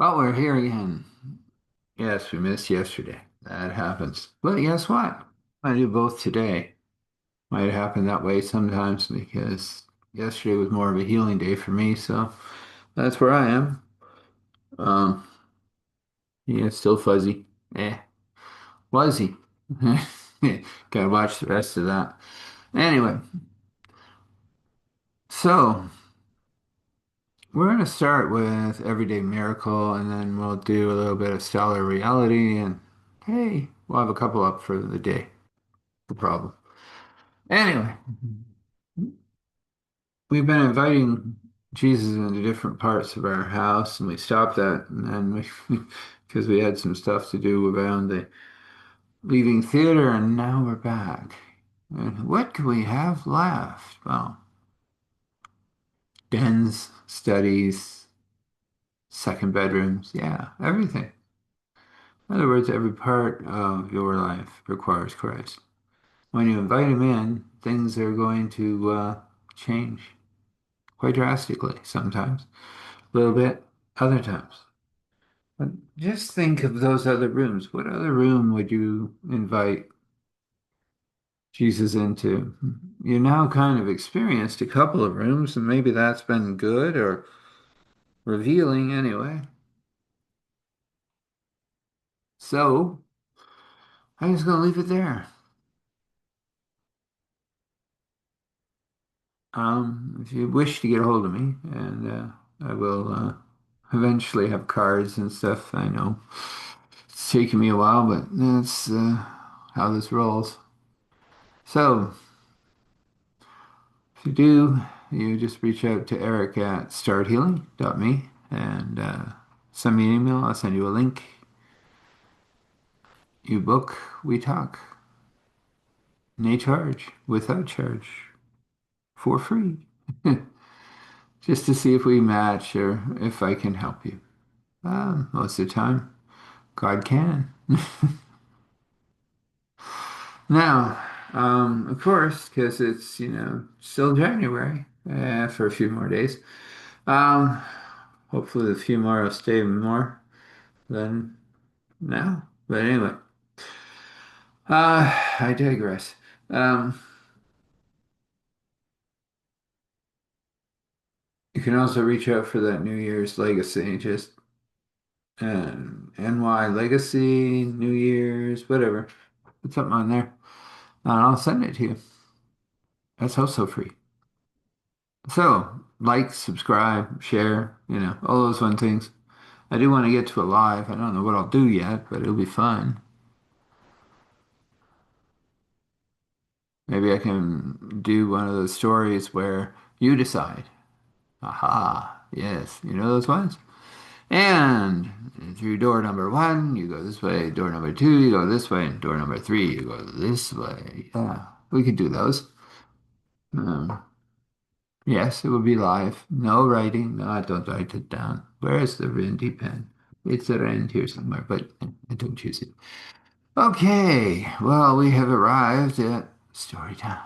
Well, we're here again. Yes, we missed yesterday. That happens. But guess what? I do both today. Might happen that way sometimes because yesterday was more of a healing day for me, so that's where I am. Um, yeah, it's still fuzzy. Eh, was he? Gotta watch the rest of that. Anyway, so we're gonna start with Everyday Miracle, and then we'll do a little bit of Stellar Reality, and hey, we'll have a couple up for the day. No problem. Anyway, we've been inviting Jesus into different parts of our house, and we stopped that, and then because we had some stuff to do around the leaving theater, and now we're back. And what can we have left? Well, dens, studies, second bedrooms, yeah, everything. In other words, every part of your life requires Christ. When you invite him in, things are going to change quite drastically sometimes. A little bit other times. But just think of those other rooms. What other room would you invite Jesus into? You now kind of experienced a couple of rooms, and maybe that's been good or revealing anyway. So I'm just going to leave it there. If you wish to get a hold of me, and I will eventually have cards and stuff. I know it's taken me a while, but that's how this rolls. So, if you do, you just reach out to Eric at starthealing.me and send me an email. I'll send you a link. You book, we talk. No charge, without charge, for free. Just to see if we match or if I can help you. Most of the time, God can. Now, of course, because it's, still January for a few more days. Um, Hopefully, a few more will stay more than now. But anyway, I digress. Um, you can also reach out for that New Year's legacy, just NY legacy, New Year's, whatever. Put something on there, and I'll send it to you. That's also free. So, like, subscribe, share, all those fun things. I do want to get to a live. I don't know what I'll do yet, but it'll be fun. Maybe I can do one of those stories where you decide. Aha, yes, you know those ones? And through door number one, you go this way. Door number two, you go this way. And door number three, you go this way. Yeah, we could do those. Um, yes, it would be live. No writing. No, I don't write it down. Where is the Randy pen? It's around here somewhere, but I don't choose it. Okay, well, we have arrived at story time.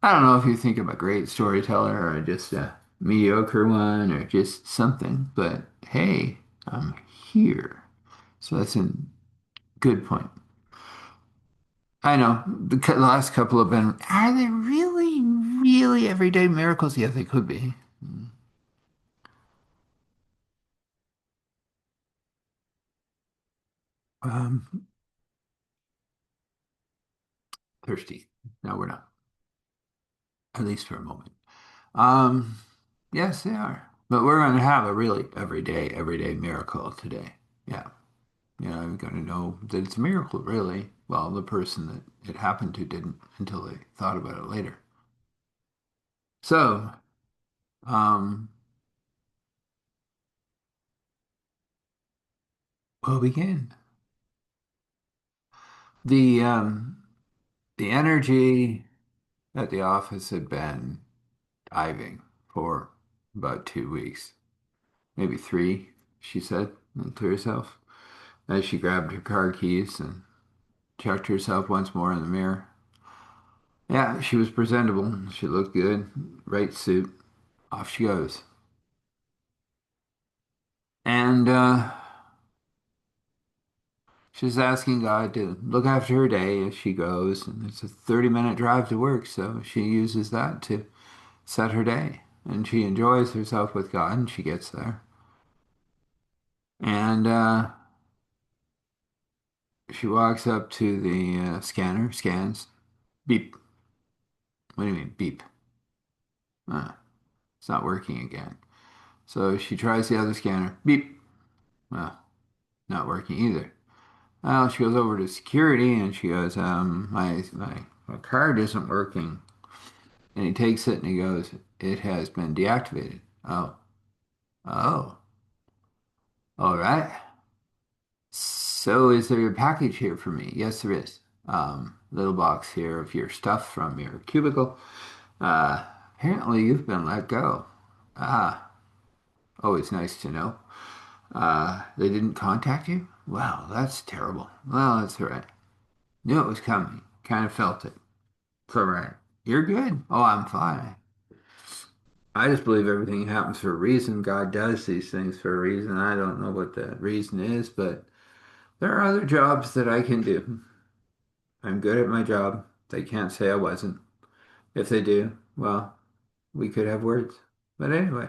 I don't know if you think I'm a great storyteller or just a mediocre one or just something, but hey, I'm here. So that's a good point. I know the last couple have been, are they really, really everyday miracles? Yeah, they could be. Um, Thirsty. No, we're not, at least for a moment. Um, yes, they are. But we're going to have a really everyday miracle today. Yeah. I'm going to know that it's a miracle, really. Well, the person that it happened to didn't until they thought about it later. So, um, we'll begin. The um, the energy at the office had been diving for about 2 weeks, maybe three, she said to herself as she grabbed her car keys and checked herself once more in the mirror. Yeah, she was presentable. She looked good. Right suit. Off she goes. And she's asking God to look after her day as she goes. And it's a 30-minute drive to work, so she uses that to set her day. And she enjoys herself with God, and she gets there. And she walks up to the scanner, scans. Beep. What do you mean, beep? Uh, it's not working again. So she tries the other scanner. Beep. Well, not working either. Well, she goes over to security and she goes, my card isn't working. And he takes it and he goes, it has been deactivated. Oh, oh, all right. So is there a package here for me? Yes, there is. Little box here of your stuff from your cubicle. Uh, Apparently you've been let go. Ah, always nice to know. They didn't contact you? Wow, that's terrible. Well, that's all right. Knew it was coming. Kind of felt it. It's all right. You're good. Oh, I'm fine. I just believe everything happens for a reason. God does these things for a reason. I don't know what that reason is, but there are other jobs that I can do. I'm good at my job. They can't say I wasn't. If they do, well, we could have words. But anyway,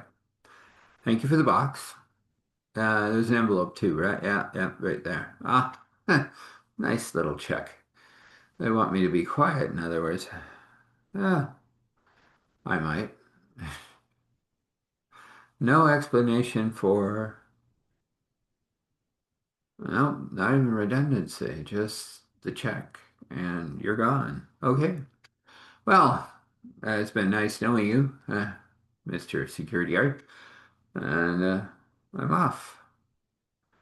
thank you for the box. There's an envelope too, right? Yeah, yeah, right there. Ah, nice little check. They want me to be quiet, in other words. Ah, I might. No explanation for, no, not even redundancy, just the check, and you're gone. Okay. Well, it's been nice knowing you, Mr. Security Guard, and I'm off.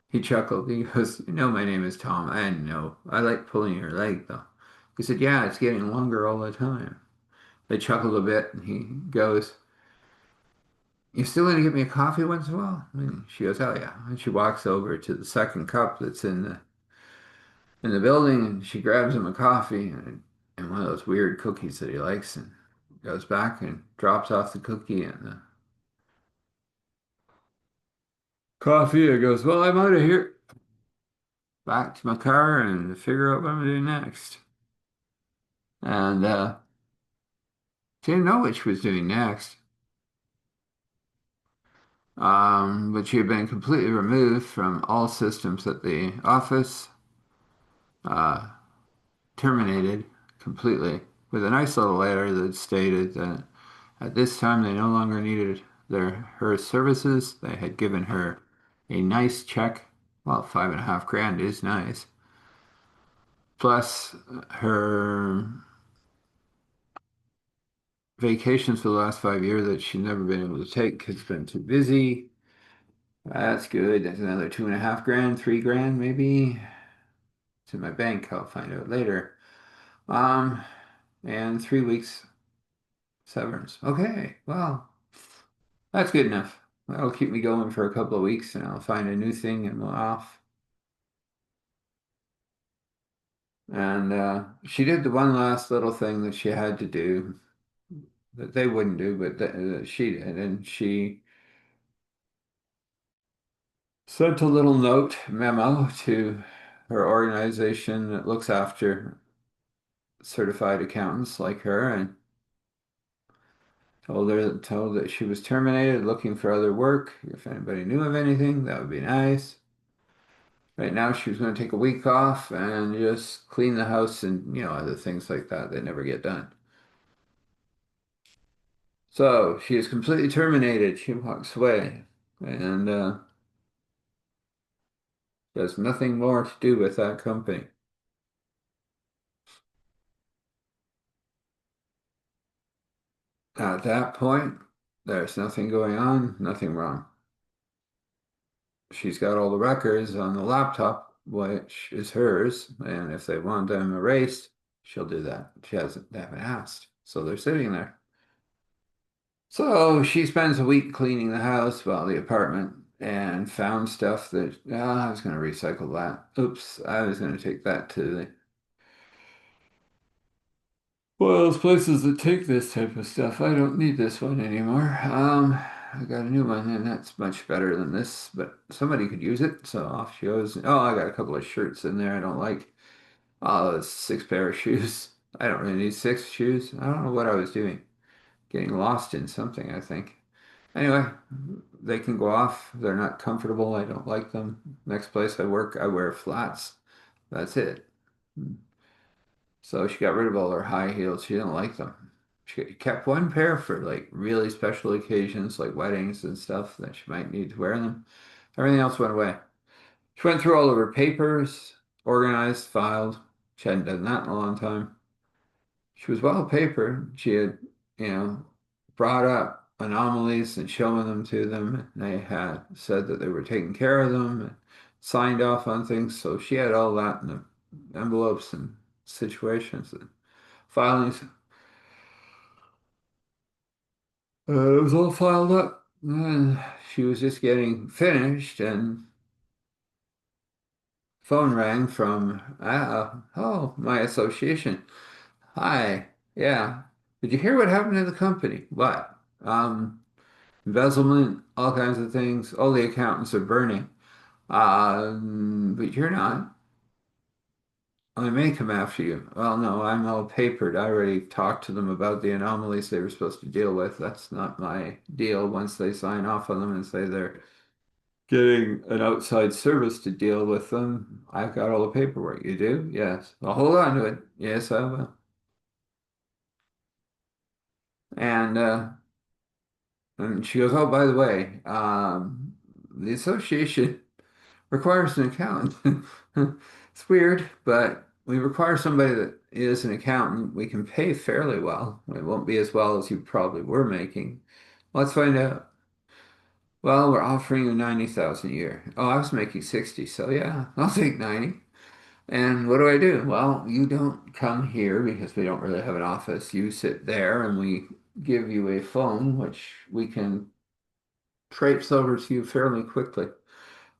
He chuckled. He goes, "You know, my name is Tom. I know. I like pulling your leg, though." He said, "Yeah, it's getting longer all the time." They chuckled a bit, and he goes, "You still going to get me a coffee once in a while?" And she goes, "Oh, yeah." And she walks over to the second cup that's in the building, and she grabs him a coffee and one of those weird cookies that he likes, and goes back and drops off the cookie and the coffee. And goes, "Well, I'm out of here. Back to my car and figure out what I'm doing next." And she didn't know what she was doing next. But she had been completely removed from all systems at the office, uh, terminated completely, with a nice little letter that stated that at this time they no longer needed her services. They had given her a nice check. Well, 5.5 grand is nice. Plus her vacations for the last 5 years that she'd never been able to take because it's been too busy. That's good. That's another 2.5 grand, 3 grand maybe. It's in my bank. I'll find out later. Um, and 3 weeks severance. Okay, well, that's good enough. That'll keep me going for a couple of weeks, and I'll find a new thing and we'll off. And she did the one last little thing that she had to do that they wouldn't do, but that she did, and she sent a little note memo to her organization that looks after certified accountants like her, and told that she was terminated, looking for other work. If anybody knew of anything, that would be nice. Right now, she was going to take a week off and just clean the house and, other things like that that never get done. So she is completely terminated. She walks away and has nothing more to do with that company. At that point, there's nothing going on, nothing wrong. She's got all the records on the laptop, which is hers, and if they want them erased, she'll do that. They haven't asked, so they're sitting there. So she spends a week cleaning the house, well, the apartment, and found stuff that, I was going to recycle that. Oops, I was going to take that to one of those places that take this type of stuff. I don't need this one anymore. I got a new one, and that's much better than this, but somebody could use it. So off she goes. Oh, I got a couple of shirts in there I don't like. Oh, it's 6 pair of shoes. I don't really need 6 shoes. I don't know what I was doing. Getting lost in something, I think. Anyway, they can go off. They're not comfortable. I don't like them. Next place I work, I wear flats. That's it. So she got rid of all her high heels. She didn't like them. She kept one pair for like really special occasions, like weddings and stuff that she might need to wear them. Everything else went away. She went through all of her papers, organized, filed. She hadn't done that in a long time. She was well papered. She had, you know, brought up anomalies and shown them to them. They had said that they were taking care of them and signed off on things. So she had all that in the envelopes and situations and filings. It was all filed up. And she was just getting finished, and phone rang from my association. Hi, yeah. Did you hear what happened to the company? What? Embezzlement, all kinds of things. All the accountants are burning. But you're not. I may come after you. Well, no, I'm all papered. I already talked to them about the anomalies they were supposed to deal with. That's not my deal once they sign off on them and say they're getting an outside service to deal with them. I've got all the paperwork. You do? Yes. I'll hold on to it. Yes, I will. And and she goes, oh, by the way, the association requires an accountant. It's weird, but we require somebody that is an accountant. We can pay fairly well. It won't be as well as you probably were making. Let's find out. Well, we're offering you 90,000 a year. Oh, I was making 60, so yeah, I'll take 90. And what do I do? Well, you don't come here because we don't really have an office. You sit there and we give you a phone, which we can traipse over to you fairly quickly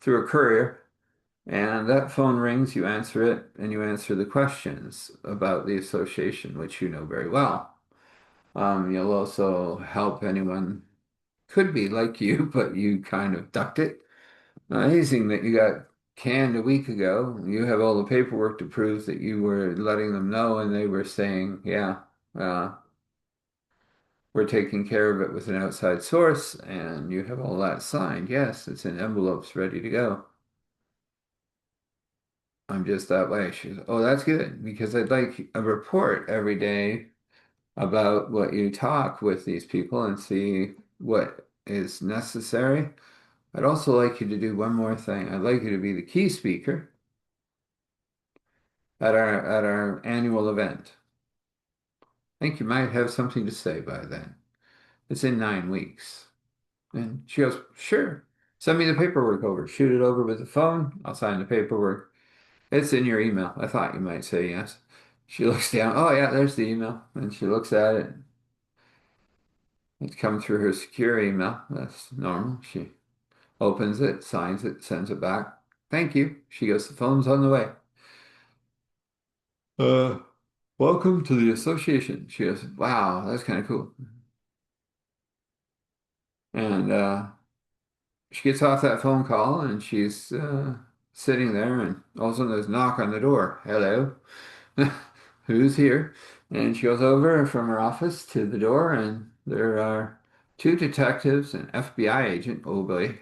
through a courier. And that phone rings, you answer it, and you answer the questions about the association, which you know very well. You'll also help anyone, could be like you, but you kind of ducked it. Amazing that you got canned a week ago. You have all the paperwork to prove that you were letting them know, and they were saying, yeah, uh, we're taking care of it with an outside source, and you have all that signed. Yes, it's in envelopes ready to go. I'm just that way. She goes, oh, that's good because I'd like a report every day about what you talk with these people and see what is necessary. I'd also like you to do one more thing. I'd like you to be the key speaker at our annual event. I think you might have something to say by then. It's in 9 weeks. And she goes, sure. Send me the paperwork over. Shoot it over with the phone. I'll sign the paperwork. It's in your email. I thought you might say yes. She looks down. Oh, yeah, there's the email. And she looks at it. It's come through her secure email. That's normal. She opens it, signs it, sends it back. Thank you. She goes, the phone's on the way. Uh, welcome to the association. She goes, wow, that's kind of cool. And she gets off that phone call and she's sitting there, and all of a sudden there's a knock on the door. Hello, who's here? And she goes over from her office to the door, and there are two detectives, an FBI agent. Oh boy.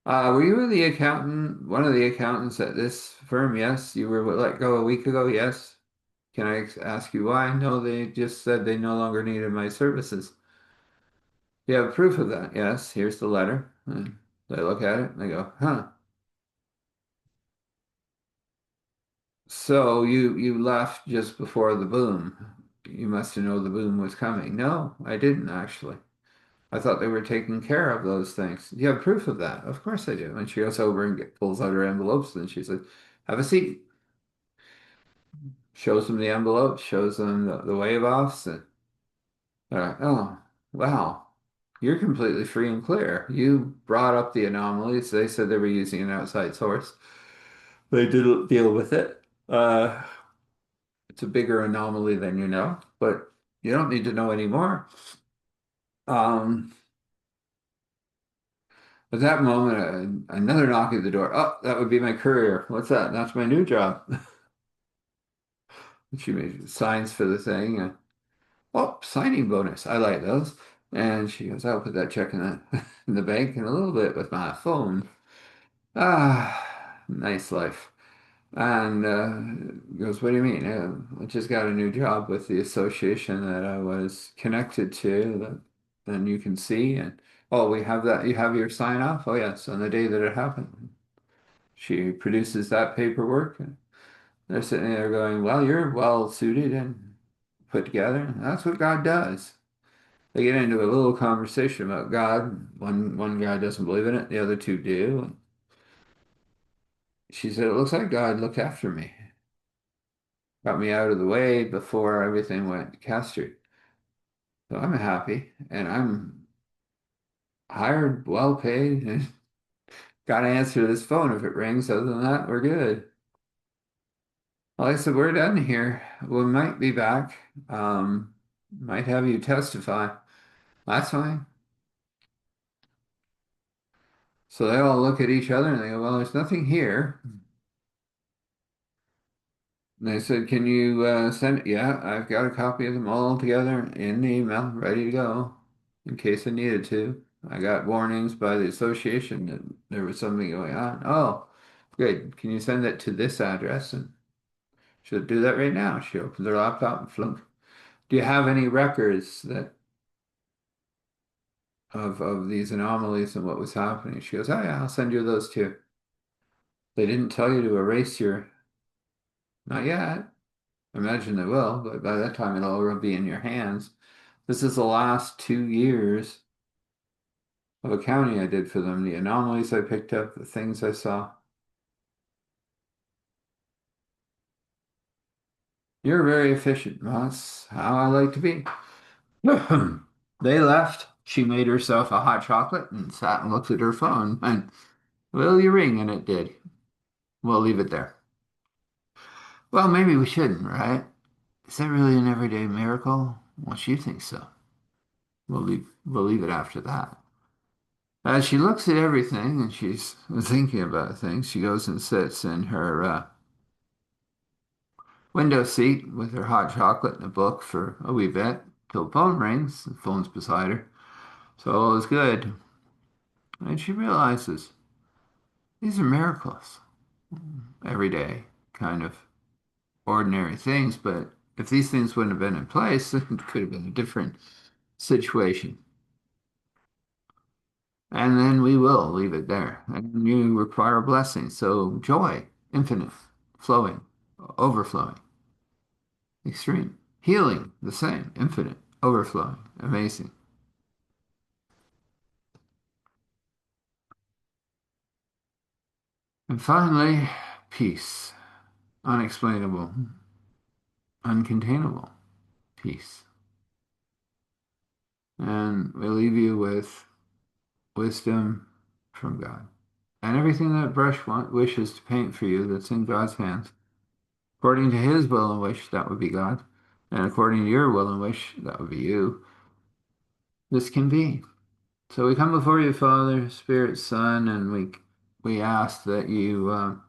Were you the accountant, one of the accountants at this firm? Yes. You were let go a week ago? Yes. Can I ask you why? No, they just said they no longer needed my services. You have proof of that? Yes. Here's the letter. And they look at it and they go, huh. So you left just before the boom. You must have known the boom was coming. No, I didn't actually. I thought they were taking care of those things. You have proof of that? Of course I do. And she goes over and pulls out her envelopes and she says, have a seat. Shows them the envelope, shows them the wave offs, and they're like, oh, wow, you're completely free and clear. You brought up the anomalies. They said they were using an outside source. They did deal with it. It's a bigger anomaly than you know, but you don't need to know anymore. Um, At that moment, another knock at the door. Oh, that would be my courier. What's that? That's my new job. She made signs for the thing. Oh, signing bonus. I like those. And she goes, I'll put that check in the in the bank in a little bit with my phone. Ah, nice life. And goes, what do you mean? I just got a new job with the association that I was connected to that then you can see. And oh, we have that. You have your sign off? Oh, yes, on the day that it happened. She produces that paperwork. And they're sitting there going, well, you're well suited and put together. That's what God does. They get into a little conversation about God. One guy doesn't believe in it, the other two do. She said, it looks like God looked after me, got me out of the way before everything went castard. So I'm happy and I'm hired, well paid, and got to answer this phone if it rings. Other than that, we're good. Well, I said, we're done here. We might be back. Might have you testify. That's fine. So they all look at each other and they go, well, there's nothing here. And they said, can you send it? Yeah, I've got a copy of them all together in the email, ready to go in case I needed to. I got warnings by the association that there was something going on. Oh, good. Can you send it to this address? And she'll do that right now. She opens her laptop and flunk. Do you have any records that of these anomalies and what was happening? She goes, oh yeah, I'll send you those too. They didn't tell you to erase your, not yet. I imagine they will, but by that time it'll all be in your hands. This is the last 2 years of accounting I did for them, the anomalies I picked up, the things I saw. You're very efficient, That's how I like to be. They left. She made herself a hot chocolate and sat and looked at her phone. And will you ring? And it did. We'll leave it there. Well, maybe we shouldn't, right? Is that really an everyday miracle? Well, she thinks so. We'll leave it after that. As she looks at everything and she's thinking about things, she goes and sits in her window seat with her hot chocolate and a book for a wee bit till the phone rings. The phone's beside her. So all is good. And she realizes these are miracles every day, kind of ordinary things. But if these things wouldn't have been in place, it could have been a different situation. And then we will leave it there. And you require a blessing. So joy, infinite, flowing, overflowing, extreme. Healing, the same, infinite, overflowing, amazing. And finally, peace, unexplainable, uncontainable peace. And we leave you with wisdom from God. And everything that wishes to paint for you that's in God's hands, according to his will and wish, that would be God. And according to your will and wish, that would be you. This can be. So we come before you, Father, Spirit, Son, and we ask that you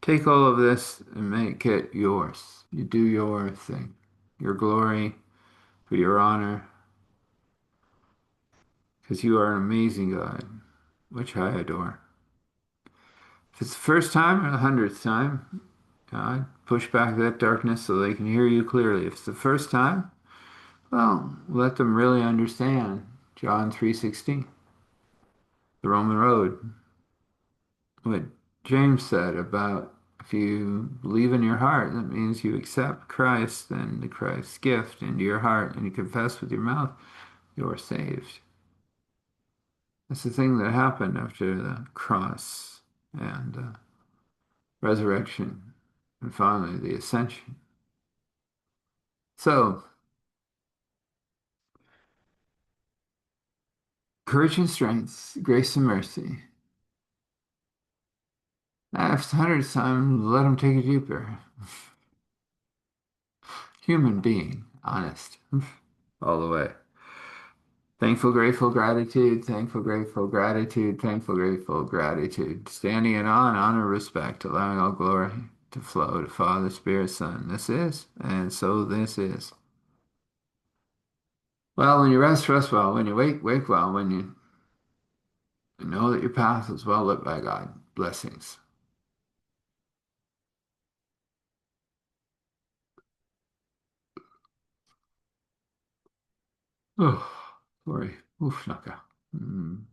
take all of this and make it yours. You do your thing, your glory, for your honor, because you are an amazing God, which I adore. If it's the first time or the 100th time, God, push back that darkness so they can hear you clearly. If it's the first time, well, let them really understand John 3:16, the Roman road, what James said about if you believe in your heart, that means you accept Christ and the Christ's gift into your heart and you confess with your mouth, you are saved. That's the thing that happened after the cross and resurrection and finally the ascension. So, courage and strength, grace and mercy. After the 100th time, let them take it deeper. Human being, honest, all the way. Thankful, grateful, gratitude, thankful, grateful, gratitude, thankful, grateful, gratitude. Standing in awe and honor, respect, allowing all glory to flow to Father, Spirit, Son. This is, and so this is. Well, when you rest, rest well. When you wake, wake well. When you know that your path is well lit by God. Blessings. Oh, sorry. Oof, naka. Mm.